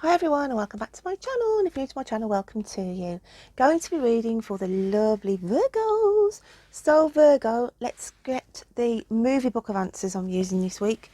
Hi everyone and welcome back to my channel, and if you're new to my channel, welcome to you. Going to be reading for the lovely Virgos. So Virgo, let's get the movie book of answers I'm using this week.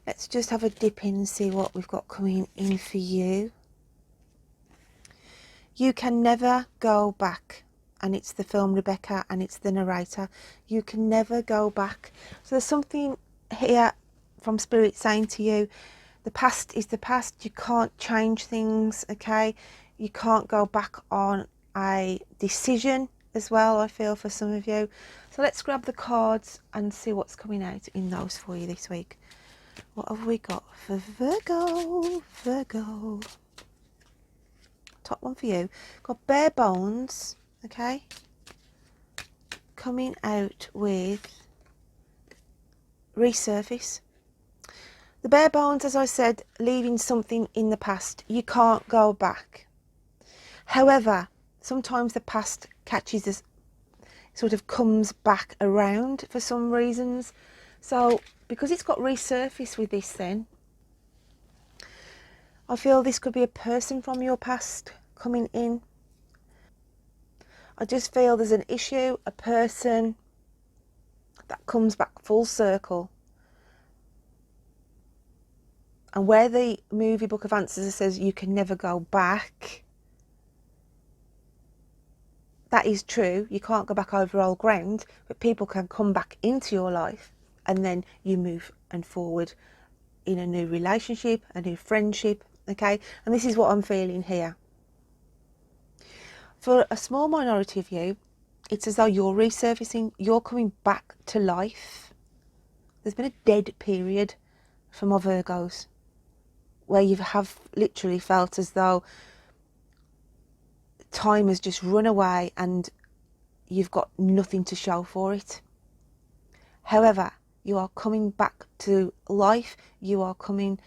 Let's just have a dip in and see what we've got coming in for you. You can never go back, and it's the film Rebecca and it's the narrator. You can never go back. So there's something here from Spirit saying to you, the past is the past. You can't change things, okay? You can't go back on a decision as well, I feel, for some of you. So let's grab the cards and see what's coming out in those for you this week. What have we got for Virgo? Virgo. Top one for you. Got bare bones, okay? Coming out with resurface. The bare bones, as I said, leaving something in the past. You can't go back. However, sometimes the past catches us, sort of comes back around for some reasons. So because it's got resurface with this, then I feel this could be a person from your past coming in. I just feel there's an issue, a person that comes back full circle. And where the movie book of answers says you can never go back, that is true. You can't go back over old ground, but people can come back into your life and then you move and forward in a new relationship, a new friendship, okay? And this is what I'm feeling here. For a small minority of you, it's as though you're resurfacing, you're coming back to life. There's been a dead period for my Virgos where you have literally felt as though time has just run away and you've got nothing to show for it. However, you are coming back to life, you are coming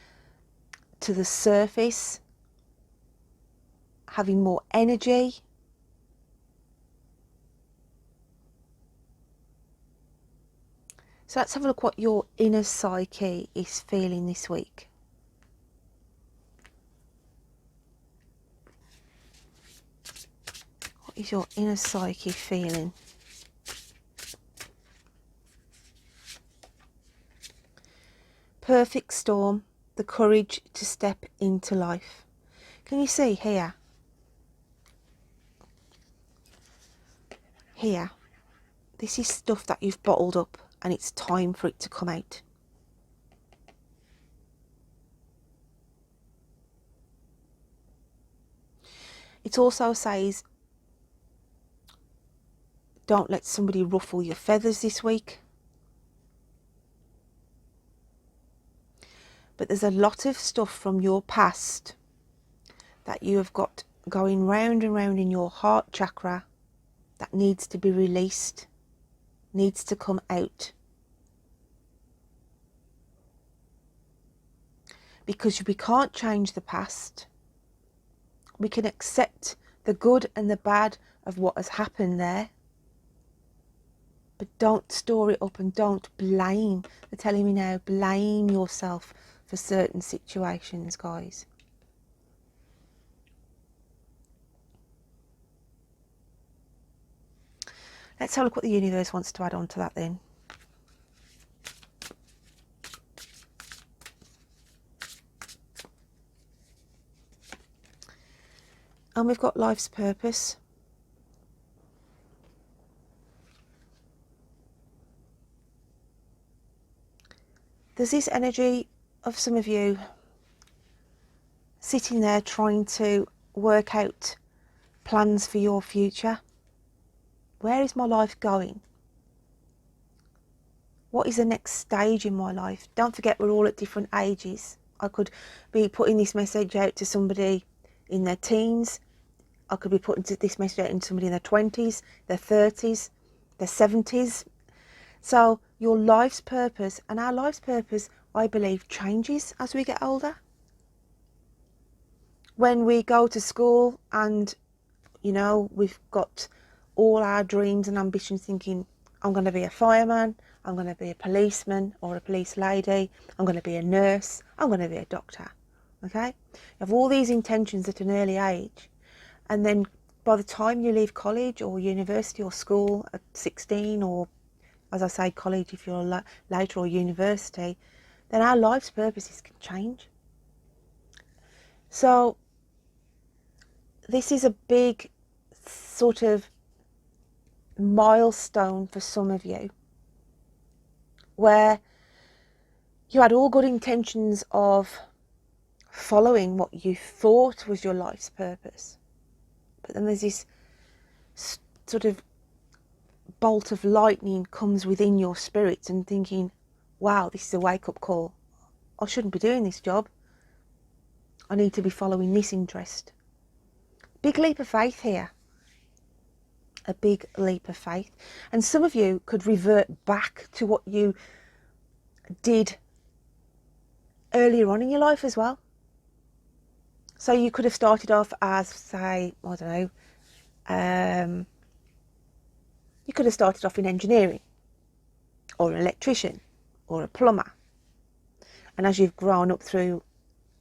to the surface, having more energy. So let's have a look what your inner psyche is feeling this week. What is your inner psyche feeling? Perfect storm, the courage to step into life. Can you see here? Here, this is stuff that you've bottled up and it's time for it to come out. It also says, don't let somebody ruffle your feathers this week. But there's a lot of stuff from your past that you have got going round and round in your heart chakra that needs to be released, needs to come out. Because we can't change the past. We can accept the good and the bad of what has happened there. But don't store it up and don't blame. They're telling me now, blame yourself for certain situations, guys. Let's have a look what the universe wants to add on to that then. And we've got life's purpose. There's this energy of some of you sitting there trying to work out plans for your future. Where is my life going? What is the next stage in my life? Don't forget, we're all at different ages. I could be putting this message out to somebody in their teens. I could be putting this message out to somebody in their 20s, their 30s, their 70s. So your life's purpose, and our life's purpose, I believe, changes as we get older. When we go to school and, you know, we've got all our dreams and ambitions thinking, I'm going to be a fireman, I'm going to be a policeman or a police lady, I'm going to be a nurse, I'm going to be a doctor, okay? You have all these intentions at an early age, and then by the time you leave college or university or school at 16, or as I say, college if you're later, or university, then our life's purposes can change. So this is a big sort of milestone for some of you, where you had all good intentions of following what you thought was your life's purpose, but then there's this sort of bolt of lightning comes within your spirit and thinking, wow, this is a wake-up call. I shouldn't be doing this job. I need to be following this interest. Big leap of faith here. A big leap of faith. And some of you could revert back to what you did earlier on in your life as well. So you could have started off as, say, I don't know, you could have started off in engineering, or an electrician, or a plumber. And as you've grown up through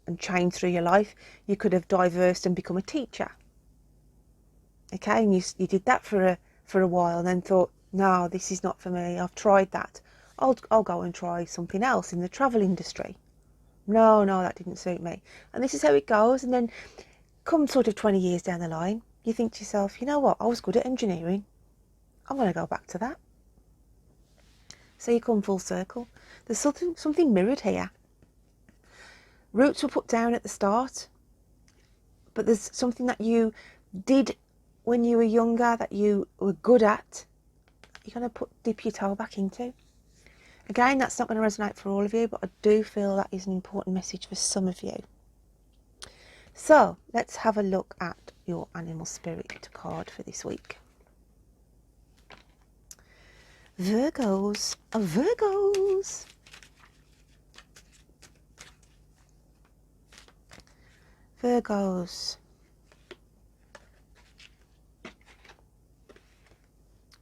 and changed through your life, you could have diversed and become a teacher. Okay, and you did that for a while, and then thought, no, this is not for me. I've tried that. I'll go and try something else in the travel industry. No, that didn't suit me. And this is how it goes. And then come sort of 20 years down the line, you think to yourself, you know what, I was good at engineering. I'm going to go back to that. So you come full circle. There's something mirrored here. Roots were put down at the start, but there's something that you did when you were younger that you were good at, you're going to dip your toe back into. Again, that's not going to resonate for all of you, but I do feel that is an important message for some of you. So let's have a look at your animal spirit card for this week. Virgos. Virgos. Virgos.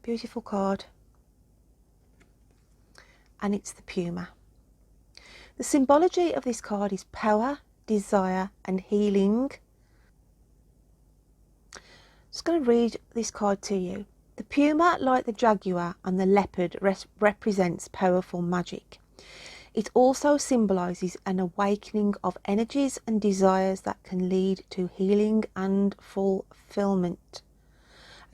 Beautiful card. And it's the puma. The symbology of this card is power, desire and healing. I'm just going to read this card to you. The puma, like the jaguar and the leopard, represents powerful magic. It also symbolises an awakening of energies and desires that can lead to healing and fulfilment.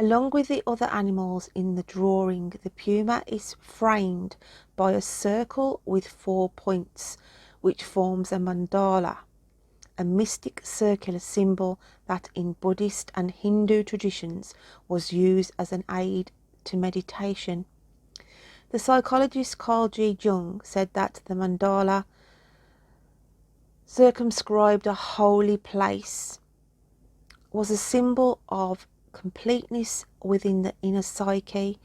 Along with the other animals in the drawing, the puma is framed by a circle with 4 points, which forms a mandala, a mystic circular symbol that in Buddhist and Hindu traditions was used as an aid to meditation. The psychologist Carl G. Jung said that the mandala circumscribed a holy place, was a symbol of completeness within the inner psyche,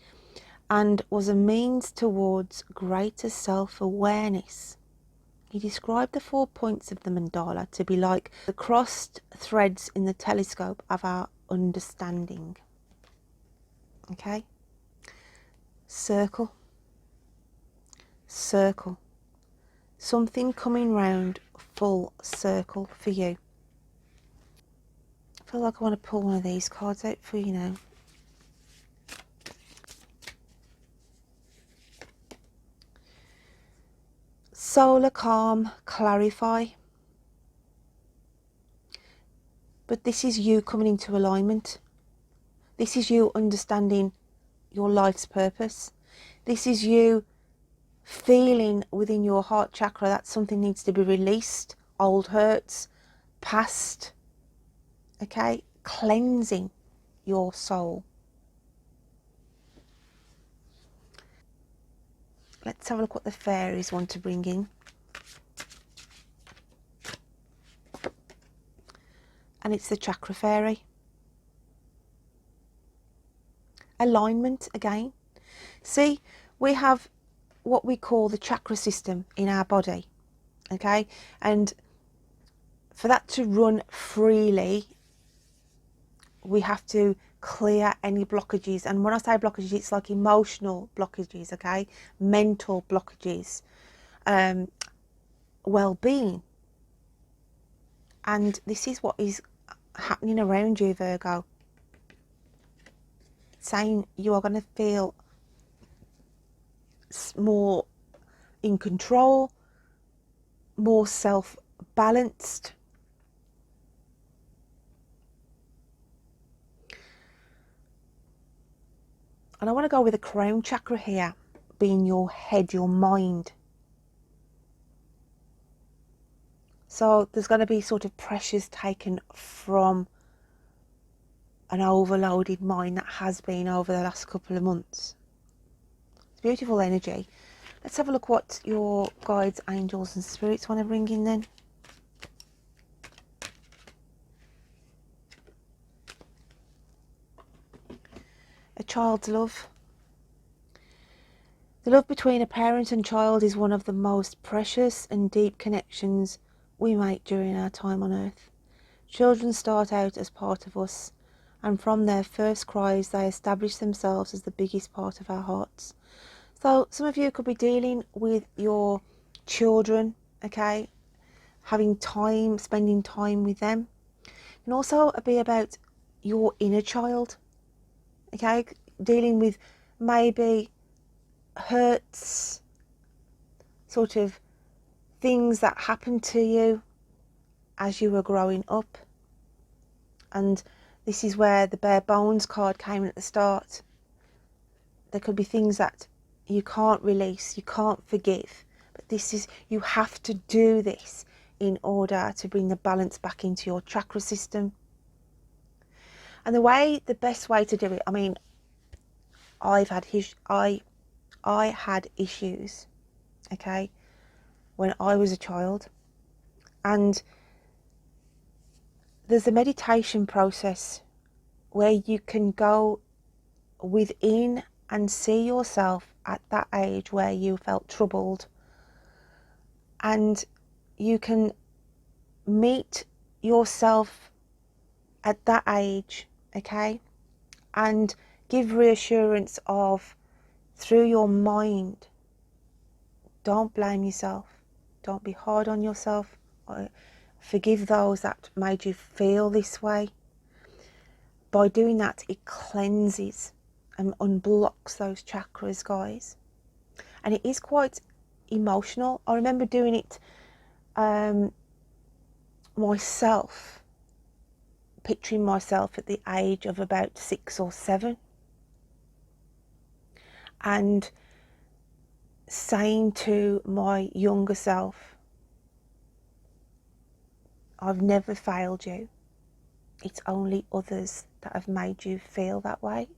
and was a means towards greater self-awareness. He described the 4 points of the mandala to be like the crossed threads in the telescope of our understanding. Okay? Circle. Circle. Something coming round full circle for you. I feel like I want to pull one of these cards out for you now. Solar calm, clarify. But this is you coming into alignment. This is you understanding your life's purpose. This is you feeling within your heart chakra that something needs to be released. Old hurts, past. Okay? Cleansing your soul. Let's have a look what the fairies want to bring in. And it's the chakra fairy. Alignment again. See, we have what we call the chakra system in our body. Okay? And for that to run freely, we have to clear any blockages. And when I say blockages, it's like emotional blockages, okay? Mental blockages, well-being. And this is what is happening around you, Virgo. Saying you are going to feel more in control, more self-balanced. And I want to go with the crown chakra here, being your head, your mind. So there's going to be sort of pressures taken from an overloaded mind that has been over the last couple of months. It's beautiful energy. Let's have a look what your guides, angels and spirits want to bring in then. A child's love. The love between a parent and child is one of the most precious and deep connections we make during our time on earth. Children start out as part of us, and from their first cries they establish themselves as the biggest part of our hearts. So some of you could be dealing with your children, okay, having time, spending time with them. It can also be about your inner child, okay, dealing with maybe hurts, sort of things that happened to you as you were growing up. And this is where the bare bones card came in at the start. There could be things that you can't release, you can't forgive, but this is, you have to do this in order to bring the balance back into your chakra system. And the best way to do it, I mean, I had issues, okay, when I was a child, and there's a meditation process where you can go within and see yourself at that age where you felt troubled, and you can meet yourself at that age, okay, and give reassurance of, through your mind, don't blame yourself, don't be hard on yourself, forgive those that made you feel this way. By doing that, it cleanses and unblocks those chakras, guys. And it is quite emotional. I remember doing it myself, picturing myself at the age of about 6 or 7, and saying to my younger self, I've never failed you. It's only others that have made you feel that way.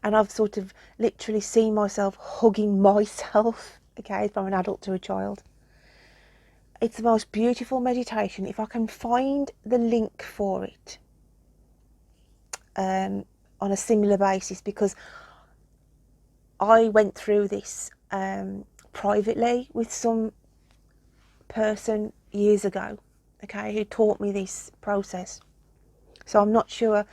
And I've sort of literally seen myself hugging myself, okay, from an adult to a child. It's the most beautiful meditation. If I can find the link for it on a similar basis, because I went through this privately with some person years ago, okay, who taught me this process. So I'm not sure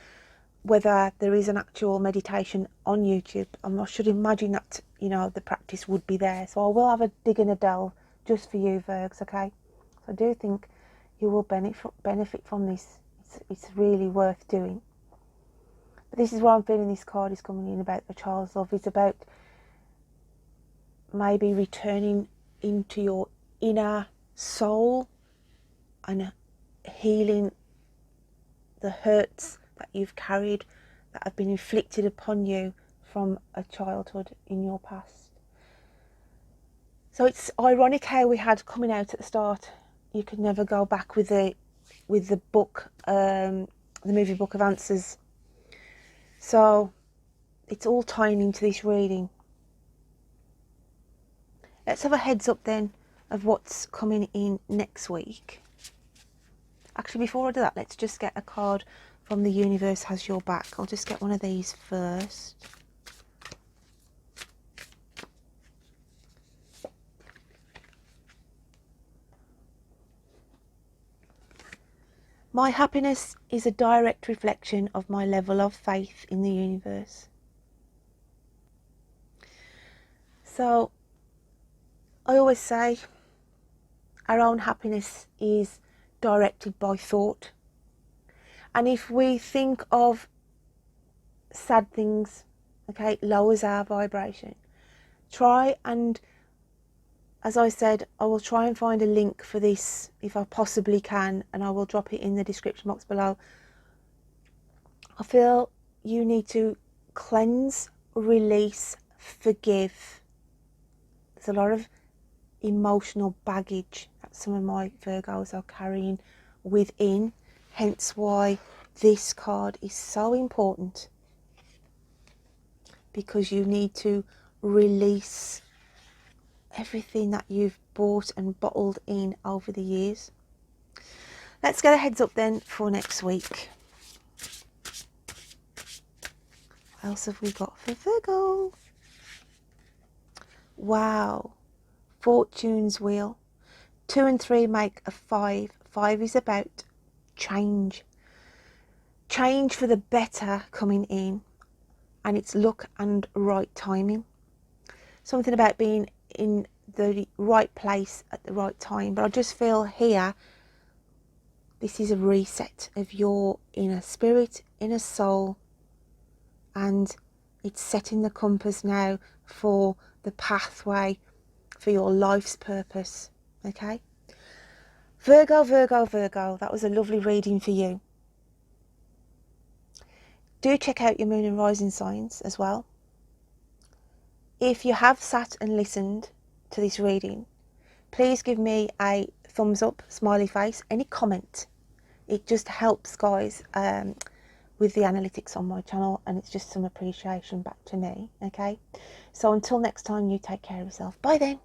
whether there is an actual meditation on YouTube. I should imagine that, you know, the practice would be there. So I will have a dig and a delve just for you, Virgs, okay? So I do think you will benefit from this. It's really worth doing. But this is why I'm feeling this card is coming in about the child's love. It's about maybe returning into your inner soul and healing the hurts that you've carried, that have been inflicted upon you from a childhood in your past. So it's ironic how we had coming out at the start, you could never go back with the book, the movie Book of Answers. So it's all tying into this reading. Let's have a heads up then of what's coming in next week. Actually, before I do that, let's just get a card from The Universe Has Your Back. I'll just get one of these first. My happiness is a direct reflection of my level of faith in the universe. So, I always say our own happiness is directed by thought. And if we think of sad things, okay, it lowers our vibration. Try and, as I said, I will try and find a link for this if I possibly can, and I will drop it in the description box below. I feel you need to cleanse, release, forgive. There's a lot of emotional baggage that some of my Virgos are carrying within, hence why this card is so important, because you need to release everything that you've bought and bottled in over the years. Let's get a heads up then for next week. What else have we got for Virgo? Wow. Fortune's wheel. 2 and 3 make a 5. 5 is about change. Change for the better coming in. And it's luck and right timing. Something about being in the right place at the right time. But I just feel here, this is a reset of your inner spirit, inner soul. And it's setting the compass now for the pathway for your life's purpose. Okay? Virgo, Virgo, Virgo. That was a lovely reading for you. Do check out your moon and rising signs as well. If you have sat and listened to this reading, please give me a thumbs up, smiley face, any comment. It just helps, guys, with the analytics on my channel, and it's just some appreciation back to me. Okay? So until next time, you take care of yourself. Bye then.